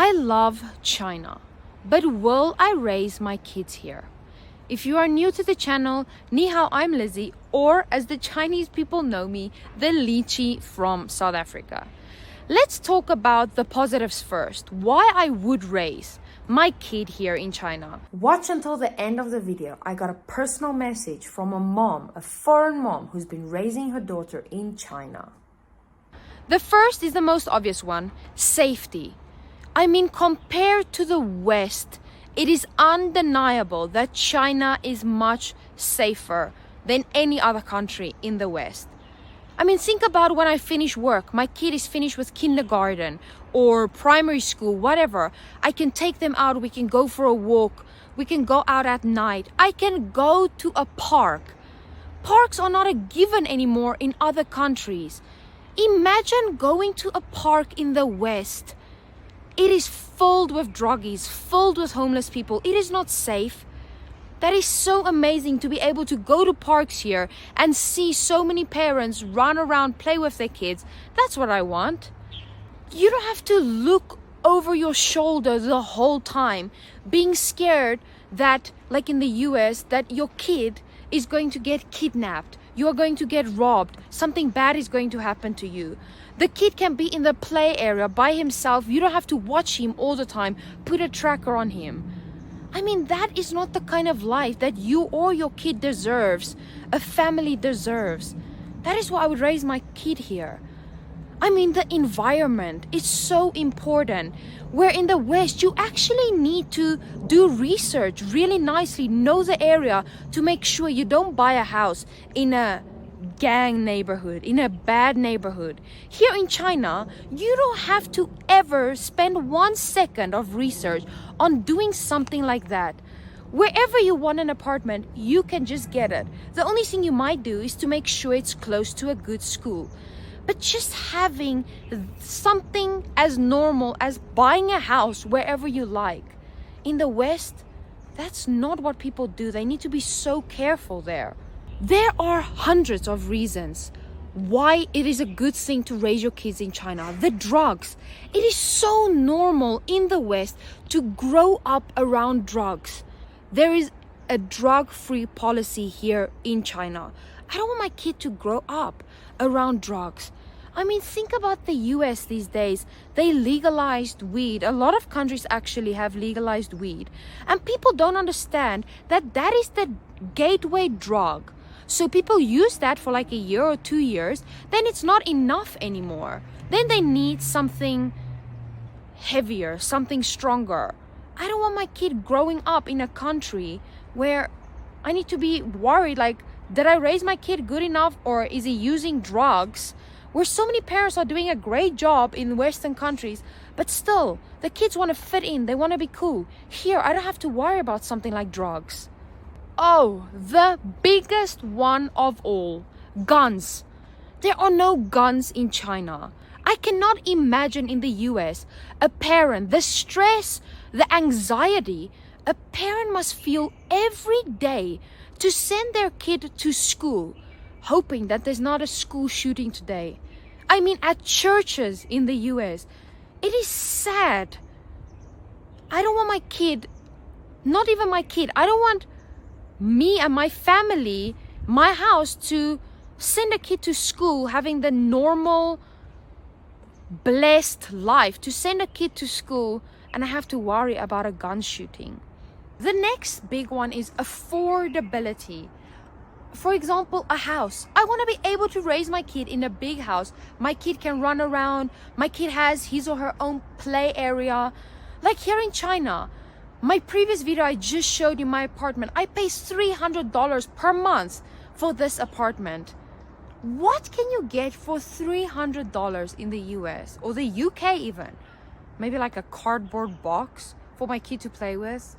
I love China, but will I raise my kids here? If you are new to the channel, ni hao, I'm Lizzie, or as the Chinese people know me, the lychee from South Africa. Let's talk about the positives first. Why I would raise my kid here in China. Watch until the end of the video. I got a personal message from a mom, a foreign mom who's been raising her daughter in China. The first is the most obvious one, safety. I mean, compared to the West, it is undeniable that China is much safer than any other country in the West. I mean, think about when I finish work, my kid is finished with kindergarten or primary school, whatever. I can take them out, we can go for a walk, we can go out at night. I can go to a park. Parks are not a given anymore in other countries. Imagine going to a park in the West. It is filled with druggies, filled with homeless people. It is not safe. That is so amazing to be able to go to parks here and see so many parents run around, play with their kids. That's what I want. You don't have to look over your shoulder the whole time, being scared that, like in the US, that your kid is going to get kidnapped. You are going to get robbed. Something bad is going to happen to you. The kid can be in the play area by himself. You don't have to watch him all the time. Put a tracker on him. I mean, that is not the kind of life that you or your kid deserves, a family deserves. That is why I would raise my kid here. I mean, the environment is so important. Where in the West, you actually need to do research really nicely, know the area to make sure you don't buy a house in a gang neighborhood, in a bad neighborhood. Here in China, you don't have to ever spend 1 second of research on doing something like that. Wherever you want an apartment, you can just get it. The only thing you might do is to make sure it's close to a good school. But just having something as normal as buying a house wherever you like. In the West, that's not what people do. They need to be so careful there. There are hundreds of reasons why it is a good thing to raise your kids in China. The drugs. It is so normal in the West to grow up around drugs. There is a drug-free policy here in China. I don't want my kid to grow up around drugs. I mean, think about the US these days. They legalized weed. A lot of countries actually have legalized weed. And people don't understand that that is the gateway drug. So people use that for like a year or 2 years. Then it's not enough anymore. Then they need something heavier, something stronger. I don't want my kid growing up in a country where I need to be worried, like, did I raise my kid good enough, or is he using drugs? Where so many parents are doing a great job in Western countries, but still, the kids want to fit in, they want to be cool. Here, I don't have to worry about something like drugs. Oh, the biggest one of all, guns. There are no guns in China. I cannot imagine in the US, a parent, the stress, the anxiety, a parent must feel every day to send their kid to school, hoping that there's not a school shooting today. I mean, at churches in the US, it is sad. I don't want my kid, not even my kid, I don't want me and my family, my house, to send a kid to school having the normal, blessed life, to send a kid to school and I have to worry about a gun shooting. The next big one is affordability. For example, a house. I want to be able to raise my kid in a big house. My kid can run around. My kid has his or her own play area. Like here in China, my previous video I just showed you my apartment. I pay $300 per month for this apartment. What can you get for $300 in the US or the UK even? Maybe like a cardboard box for my kid to play with?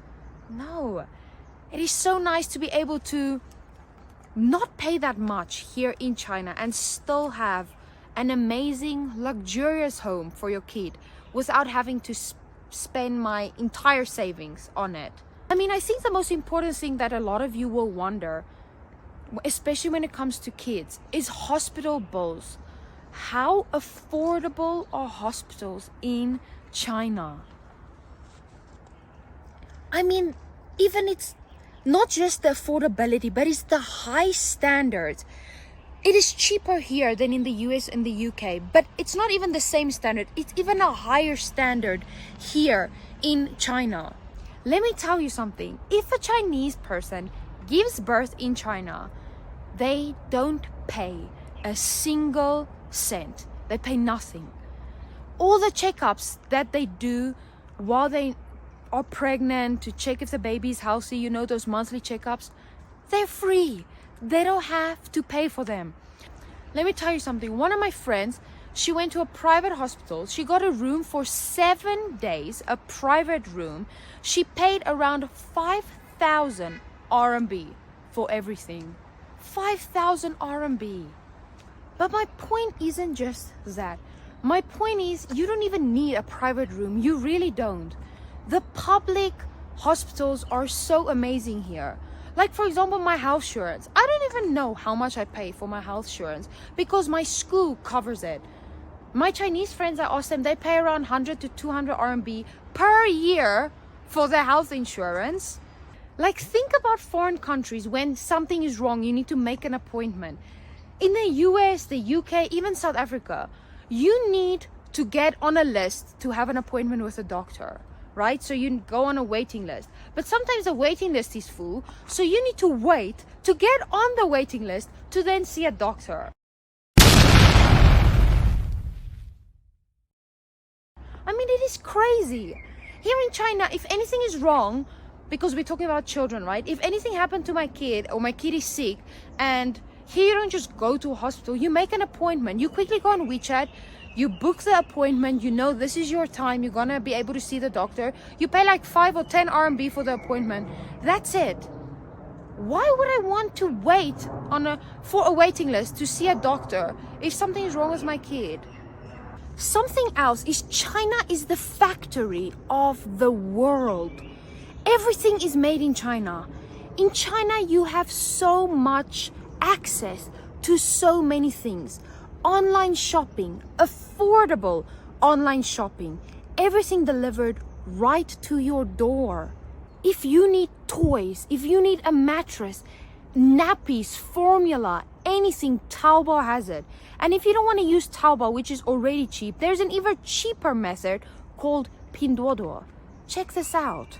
No. It is so nice to be able to not pay that much here in China and still have an amazing, luxurious home for your kid without having to spend my entire savings on it. I mean, I think the most important thing that a lot of you will wonder, especially when it comes to kids, is hospital bills. How affordable are hospitals in China? I mean, even it's not just the affordability, but it's the high standards. It is cheaper here than in the US and the UK, but it's not even the same standard. It's even a higher standard here in China. Let me tell you something. If a Chinese person gives birth in China, they don't pay a single cent. They pay nothing. All the checkups that they do while they are pregnant to check if the baby is healthy, you know, those monthly checkups, they're free. They don't have to pay for them. Let me tell you something. One of my friends, she went to a private hospital. She got a room for 7 days, a private room. She paid around 5,000 RMB for everything. 5,000 RMB. But my point isn't just that. My point is, you don't even need a private room. You really don't. The public hospitals are so amazing here. Like, for example, my health insurance. I don't even know how much I pay for my health insurance because my school covers it. My Chinese friends, I asked them, they pay around 100 to 200 RMB per year for their health insurance. Like, think about foreign countries. When something is wrong, you need to make an appointment. In the US, the UK, even South Africa, you need to get on a list to have an appointment with a doctor. Right? So you go on a waiting list. But sometimes the waiting list is full, so you need to wait to get on the waiting list to then see a doctor. I mean, it is crazy. Here in China, if anything is wrong, because we're talking about children, right? If anything happened to my kid or my kid is sick, and here you don't just go to a hospital, you make an appointment. You quickly go on WeChat, you book the appointment, you know this is your time, you're gonna be able to see the doctor. You pay like 5 or 10 RMB for the appointment. That's it. Why would I want to wait for a waiting list to see a doctor if something is wrong with my kid? Something else is China is the factory of the world. Everything is made in China. In China, you have so much access to so many things. Online shopping, affordable online shopping, everything delivered right to your door. If you need toys, if you need a mattress, nappies, formula, anything, Taobao has it. And if you don't want to use Taobao, which is already cheap, there's an even cheaper method called Pinduoduo. Check this out.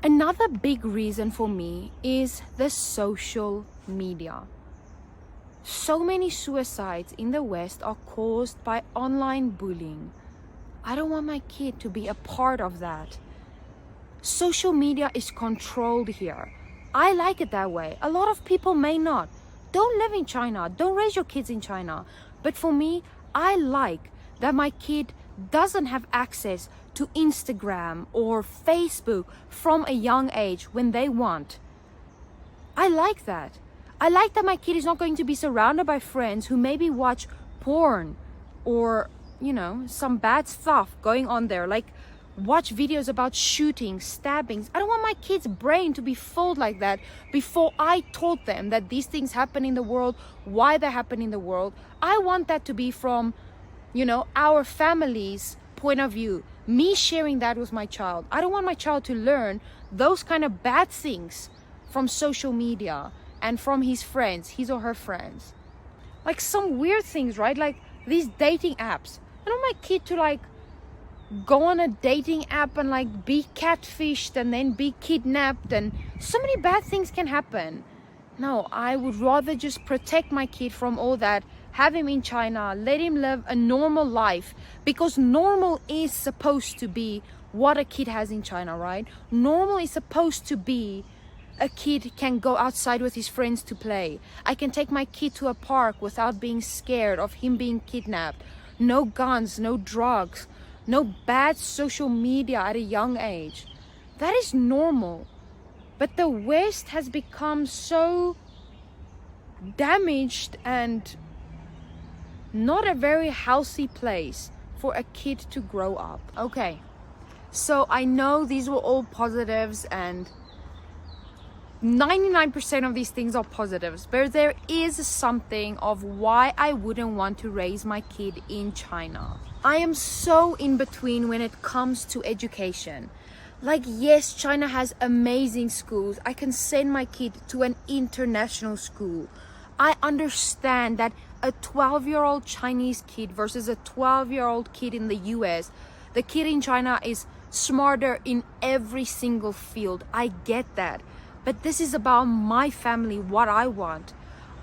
Another big reason for me is the social media. So many suicides in the West are caused by online bullying. I don't want my kid to be a part of that. Social media is controlled here. I like it that way. A lot of people may not. Don't live in China. Don't raise your kids in China. But for me, I like that my kid doesn't have access to Instagram or Facebook from a young age when they want. I like that. I like that my kid is not going to be surrounded by friends who maybe watch porn or, you know, some bad stuff going on there, like watch videos about shootings, stabbings. I don't want my kid's brain to be filled like that before I taught them that these things happen in the world, why they happen in the world. I want that to be from, you know, our family's point of view, me sharing that with my child. I don't want my child to learn those kind of bad things from social media and from his friends, his or her friends. Like some weird things, right? Like these dating apps. I don't want my kid to like go on a dating app and like be catfished and then be kidnapped, and so many bad things can happen. No, I would rather just protect my kid from all that, have him in China, let him live a normal life, because normal is supposed to be what a kid has in China, right? Normal is supposed to be a kid can go outside with his friends to play. I can take my kid to a park without being scared of him being kidnapped. No guns, no drugs, no bad social media at a young age. That is normal. But the West has become so damaged and not a very healthy place for a kid to grow up. Okay, so I know these were all positives, and 99% of these things are positives, but there is something of why I wouldn't want to raise my kid in China. I am so in between when it comes to education. Like, yes, China has amazing schools. I can send my kid to an international school. I understand that a 12-year-old Chinese kid versus a 12-year-old kid in the US, the kid in China is smarter in every single field. I get that. But this is about my family, what I want.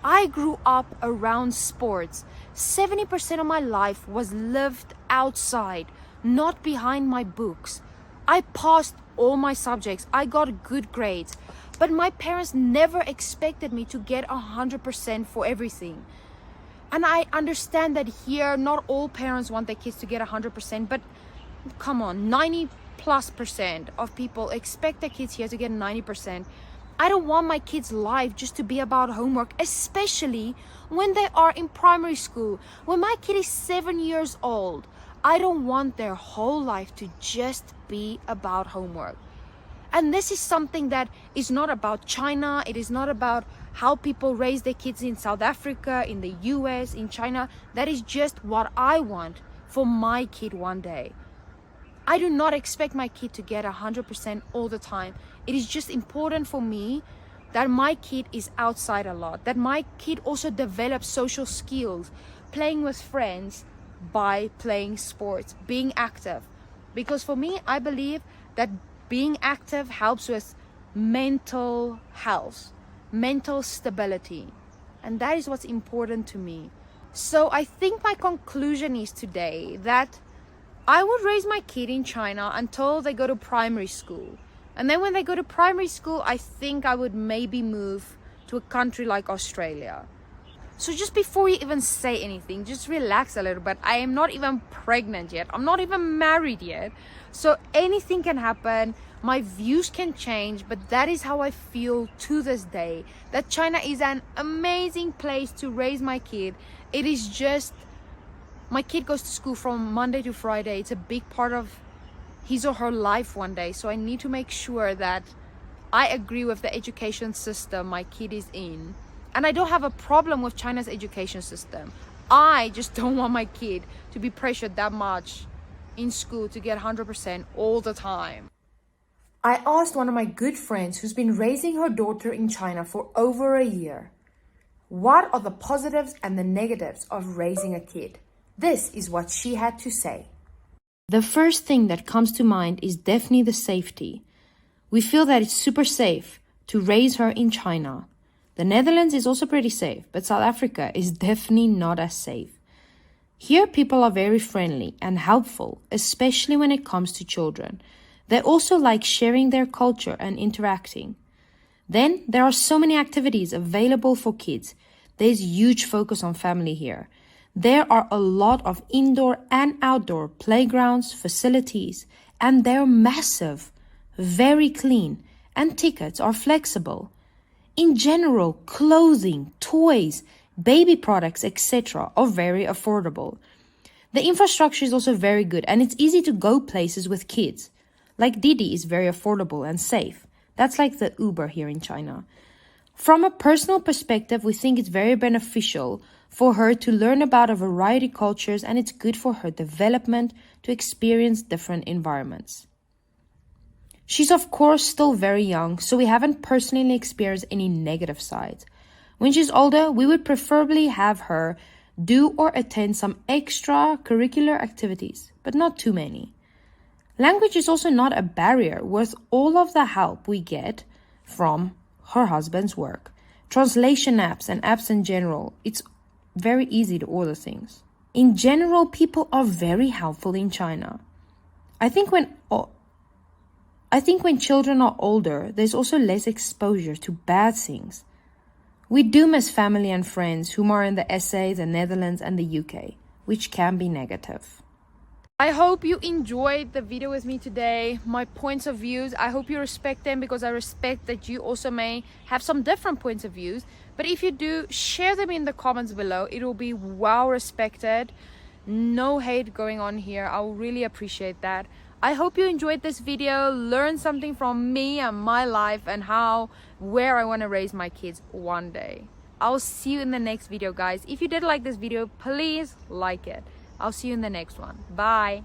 I grew up around sports. 70% of my life was lived outside, not behind my books. I passed all my subjects. I got good grades. But my parents never expected me to get 100% for everything. And I understand that here, not all parents want their kids to get 100%, but come on, 90+% of people expect their kids here to get 90%. I don't want my kids' life just to be about homework, especially when they are in primary school. When my kid is 7 years old, I don't want their whole life to just be about homework. And this is something that is not about China. It is not about how people raise their kids in South Africa, in the US, in China. That is just what I want for my kid one day. I do not expect my kid to get 100% all the time. It is just important for me that my kid is outside a lot, that my kid also develops social skills, playing with friends by playing sports, being active. Because for me, I believe that being active helps with mental health, mental stability. And that is what's important to me. So I think my conclusion is today that I would raise my kid in China until they go to primary school. And then when they go to primary school, I think I would maybe move to a country like Australia. So just before you even say anything, just relax a little bit. I am not even pregnant yet. I'm not even married yet. So anything can happen. My views can change, but that is how I feel to this day. That China is an amazing place to raise my kid. It is just, my kid goes to school from Monday to Friday. It's a big part of his or her life one day. So I need to make sure that I agree with the education system my kid is in. And I don't have a problem with China's education system. I just don't want my kid to be pressured that much in school to get 100% all the time. I asked one of my good friends who's been raising her daughter in China for over a year, what are the positives and the negatives of raising a kid? This is what she had to say. The first thing that comes to mind is definitely the safety. We feel that it's super safe to raise her in China. The Netherlands is also pretty safe, but South Africa is definitely not as safe. Here, people are very friendly and helpful, especially when it comes to children. They also like sharing their culture and interacting. Then, there are so many activities available for kids. There's huge focus on family here. There are a lot of indoor and outdoor playgrounds, facilities, and they're massive, very clean, and tickets are flexible. In general, clothing, toys, baby products, etc. are very affordable. The infrastructure is also very good, and it's easy to go places with kids. Like Didi is very affordable and safe. That's like the Uber here in China. From a personal perspective, we think it's very beneficial for her to learn about a variety of cultures, and it's good for her development to experience different environments. She's of course still very young, so we haven't personally experienced any negative sides. When she's older, we would preferably have her do or attend some extracurricular activities, but not too many. Language is also not a barrier with all of the help we get from her husband's work. Translation apps and apps in general, it's very easy to order things. In general, people are very helpful in China. I think when children are older, there's also less exposure to bad things. We do miss family and friends whom are in the SA, the Netherlands, and the UK, which can be negative. I hope you enjoyed the video with me today, my points of views. I hope you respect them because I respect that you also may have some different points of views. But if you do, share them in the comments below. It will be well respected. No hate going on here. I will really appreciate that. I hope you enjoyed this video, learned something from me and my life and where I want to raise my kids one day. I'll see you in the next video, guys. If you did like this video, please like it. I'll see you in the next one. Bye.